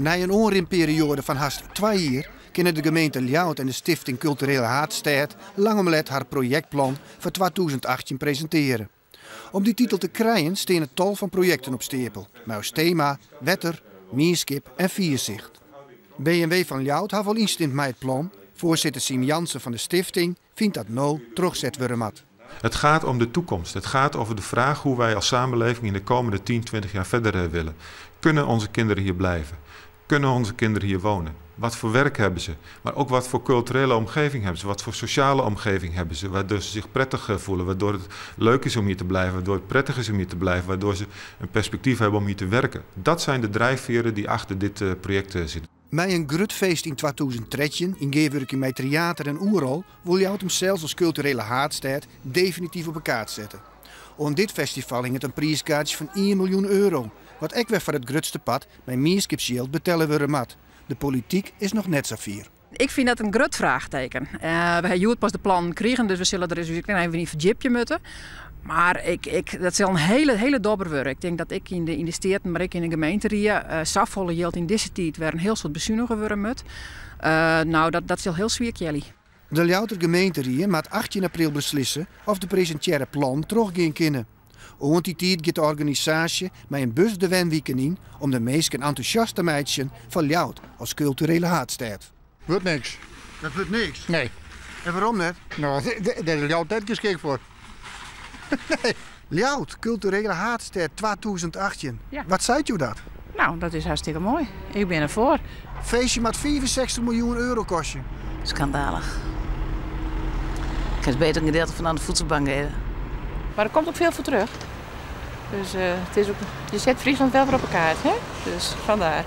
Na een onrimperiode van haast 2 jaar kunnen de gemeente Ljouwert en de Stichting Culturele Haardstad langomlet haar projectplan voor 2018 presenteren. Om die titel te krijgen staan een tal van projecten op stapel, met als thema wetter, mierskip en vierzicht. BMW van Ljouwert heeft al instemd met het plan. Voorzitter Siem Jansen van de stichting vindt dat nou terugzet worden moet. Het gaat om de toekomst. Het gaat over de vraag hoe wij als samenleving in de komende 10, 20 jaar verder willen. Kunnen onze kinderen hier blijven? Kunnen onze kinderen hier wonen? Wat voor werk hebben ze? Maar ook wat voor culturele omgeving hebben ze? Wat voor sociale omgeving hebben ze? Waardoor ze zich prettig voelen, waardoor het leuk is om hier te blijven, waardoor het prettig is om hier te blijven, waardoor ze een perspectief hebben om hier te werken. Dat zijn de drijfveren die achter dit project zitten. Met een grutfeest in 2013 in gewerking met theater en oerol wil Ljouwert hem zelfs als culturele haardstad definitief op elkaar zetten. Om dit festival ging het een prijskaartje van 1 miljoen euro. Wat ik weer voor het grutste pad met Mierskipschild betellen we mat. De politiek is nog net zo fier. Ik vind dat een groot vraagteken. We hebben pas de plan gekregen, dus we zullen er even niet verdiepen moeten. Maar dat is een hele dobber werk. Ik denk dat ik in de steden, maar ik in de gemeente Safvolle Jild in deze tijd weer een heel soort bezuinigen worden moet. Dat is heel zwaar, Jelly. De Ljouwerter gemeente maakt 18 april beslissen of de presentaire plan teruggaan kunnen. Om die tijd gaat de organisatie met een bus de Wenweken in om de meesten enthousiast te maken van Ljouwert als culturele haardstad. Wordt niks. Dat wordt niks? Nee. En waarom net? Nou, daar is Ljouwert net geschikt voor. Nee. Ljouwert, culturele haardstad 2018. Ja. Wat zei u dat? Nou, dat is hartstikke mooi. Ik ben ervoor. Feestje met 65 miljoen euro kost je. Schandalig. Ik kan beter een gedeelte van aan de voedselbank geven. Maar er komt ook veel voor terug. Dus het is ook, je zet Friesland wel weer op elkaar, hè? Dus vandaar.